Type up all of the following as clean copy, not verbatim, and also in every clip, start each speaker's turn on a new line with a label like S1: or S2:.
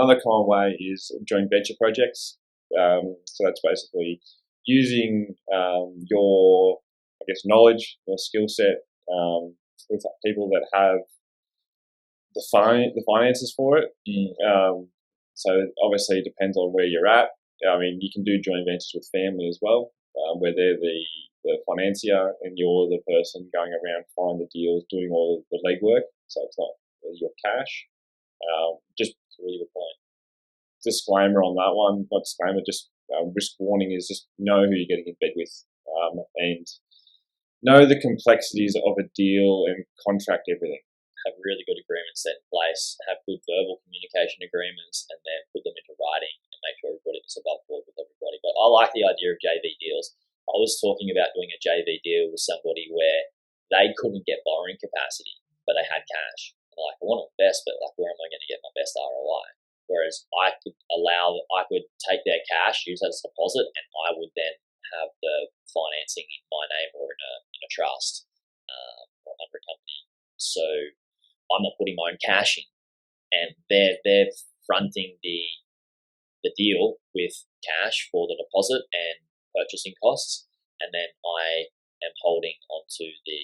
S1: Another common way is joint venture projects. So that's basically using your, I guess, knowledge, your skill set with people that have the finances for it. So obviously it depends on where you're at. I mean, you can do joint ventures with family as well, where they're the financier and you're the person going around finding the deals, doing all the legwork. So it's not your cash. Just a really good point. Disclaimer on that one, not disclaimer, just risk warning is just know who you're getting in bed with, and know the complexities of a deal and contract everything.
S2: Have really good agreements set in place, have good verbal communication agreements, and then put them into writing and make sure everybody is above board with everybody. But I like the idea of JV deals. I was talking about doing a JV deal with somebody where they couldn't get borrowing capacity, but they had cash. Like, I want to invest, but like, where am I going to get my best ROI? Whereas I could take their cash, use that as a deposit, and I would then have the financing in my name or in a trust or under a company. So I'm not putting my own cash in, and they're fronting the deal with cash for the deposit and purchasing costs, and then I am holding onto the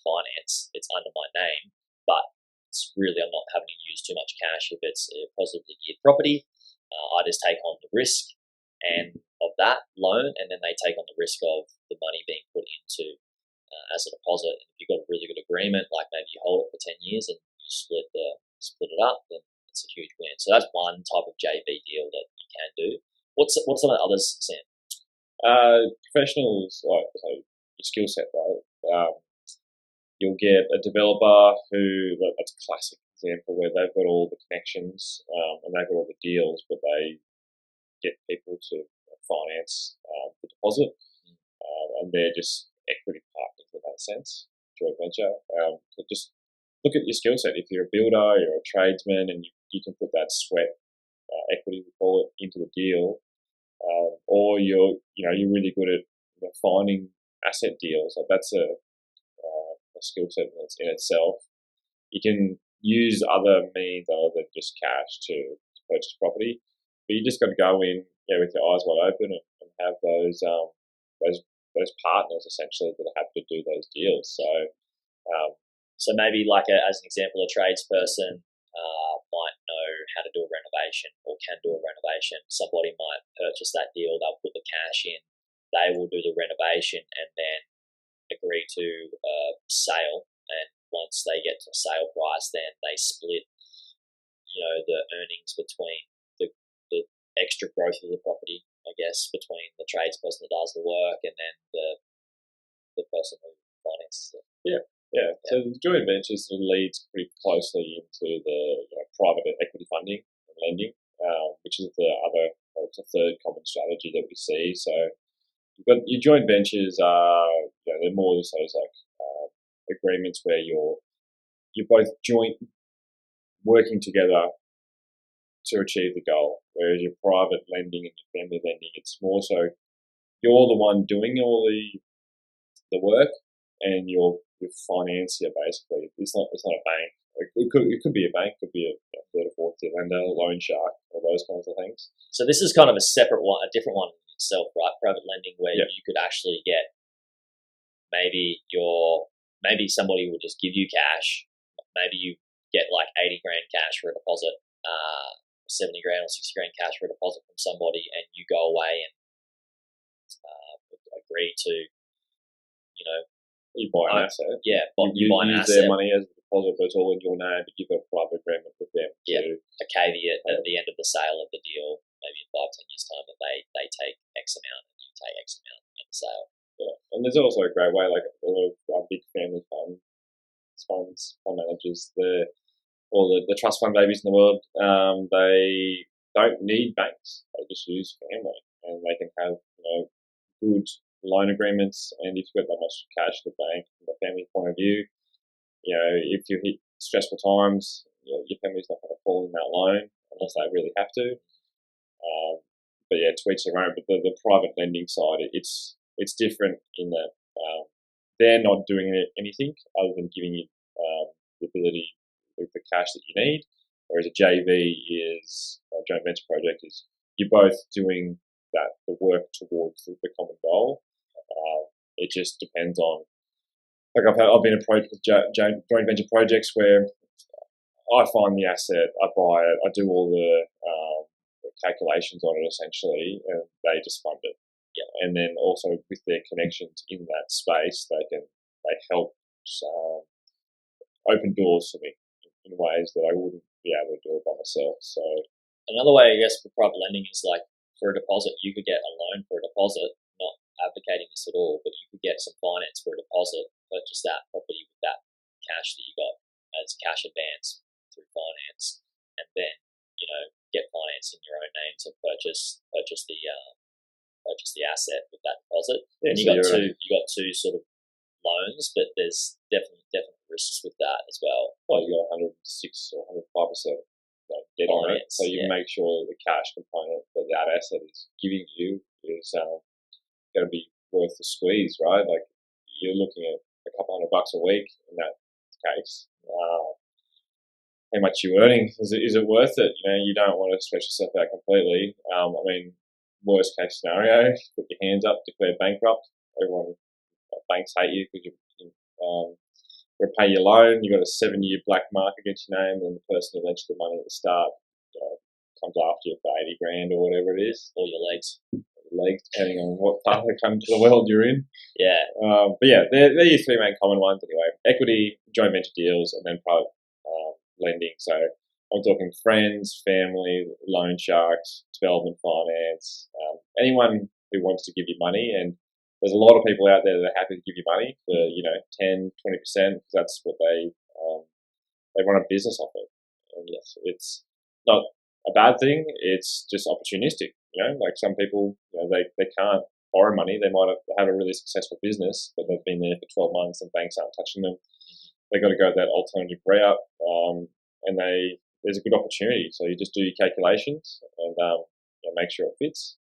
S2: finance. It's under my name, but it's really, I'm not having to use too much cash if it's a positively geared property. I just take on the risk and of that loan, and then they take on the risk of the money being put into as a deposit. And if you've got a really good agreement, like maybe you hold it for 10 years and you split it up, then it's a huge win. So that's one type of JV deal that you can do. What's some of the others, Sam?
S1: Professionals, like your skill set, right? You'll get a developer that's a classic example where they've got all the connections and they've got all the deals, but they get people to finance the deposit, and they're just equity partners in that sense, joint venture. So just look at your skill set. If you're a builder, you're a tradesman, and you can put that sweat equity, we call it, into the deal, or you're really good at finding asset deals. Like that's a skill set in itself. You can use other means other than just cash to purchase property, but you just got to go in with your eyes wide open and have those partners essentially that are happy to do those deals.
S2: So maybe like as an example, a tradesperson might know how to do a renovation or can do a renovation. Somebody might purchase that deal, they'll put the cash in, they will do the renovation and then agree to sale, and once they get to sale price, then they split the earnings between the extra growth of the property, I guess, between the tradesperson that does the work and then the person who finances it.
S1: Yeah. So the joint ventures leads pretty closely into the private equity funding and lending, which is it's a third common strategy that we see. So but your joint ventures are, they're more just those agreements where you're both joint working together to achieve the goal. Whereas your private lending and your family lending, it's more so you're the one doing all the work, and your financier basically. It's not a bank. It could be a bank, could be a third or fourth tier lender, loan shark, or those kinds of things.
S2: So this is kind of a separate one, a different one itself, right? Private lending, where you could actually get maybe somebody will just give you cash. Maybe you get like 80 grand cash for a deposit, 70 grand or 60 grand cash for a deposit from somebody, and you go away and agree to,
S1: you buy an asset.
S2: Yeah,
S1: you buy an asset. Use their money as a deposit, but it's all in your name, but you've got a private agreement with them.
S2: Yeah, a caveat at the end of the sale of the deal, maybe in 5-10 years time, that they take X amount and you take X amount at the sale.
S1: Yeah, and there's also a great way, like a lot of big family fund managers, all the trust fund babies in the world, they don't need banks. They just use family, and they can have good loan agreements. And if you've got that much cash at the bank, from a family point of view, if you hit stressful times, your family's not going to fall in that loan unless they really have to. But yeah, to each their own. But the private lending side, it's different in that they're not doing anything other than giving you the ability with the cash that you need, Whereas a JV is a joint venture project is you're both doing the work towards the common goal. It just depends on, like I've been approached with joint venture projects where I find the asset, I buy it, I do all the calculations on it essentially, and they just fund it.
S2: Yeah.
S1: And then also with their connections in that space, they help open doors for me in ways that I wouldn't be able to do it by myself. So
S2: another way, I guess, for private lending is like for a deposit, you could get a loan for a deposit. Not advocating this at all, but you could get some finance for a deposit, purchase that property with that cash that you got as cash advance through finance, and then get finance in your own name to purchase the asset with that deposit.
S1: yeah,
S2: And you got two sort of loans, but there's definitely risks with that as well.
S1: Well, you got 106 or 105% debt on it, so you make sure that the cash component that asset is giving you is going to be worth the squeeze, right? Like you're looking at a couple $100 a week in that case. How much you're earning, is it worth it? You don't want to stretch yourself out completely. I mean, worst case scenario, put your hands up, declare bankrupt. Everyone, banks hate you because you repay your loan. You got a 7-year black mark against your name, and the person who lent you the money at the start comes after you for 80 grand or whatever it is,
S2: or your legs,
S1: depending on what part of the world you're in.
S2: Yeah.
S1: But yeah, they're your three main common ones anyway: equity, joint venture deals, and then private lending. So I'm talking friends, family, loan sharks, development finance, anyone who wants to give you money. And there's a lot of people out there that are happy to give you money for 10, 20%. That's what they run a business off it. And yes, it's not a bad thing. It's just opportunistic. Like some people, they can't borrow money. They might have a really successful business, but they've been there for 12 months and banks aren't touching them. They got to go that alternative route, and there's a good opportunity. So you just do your calculations and make sure it fits,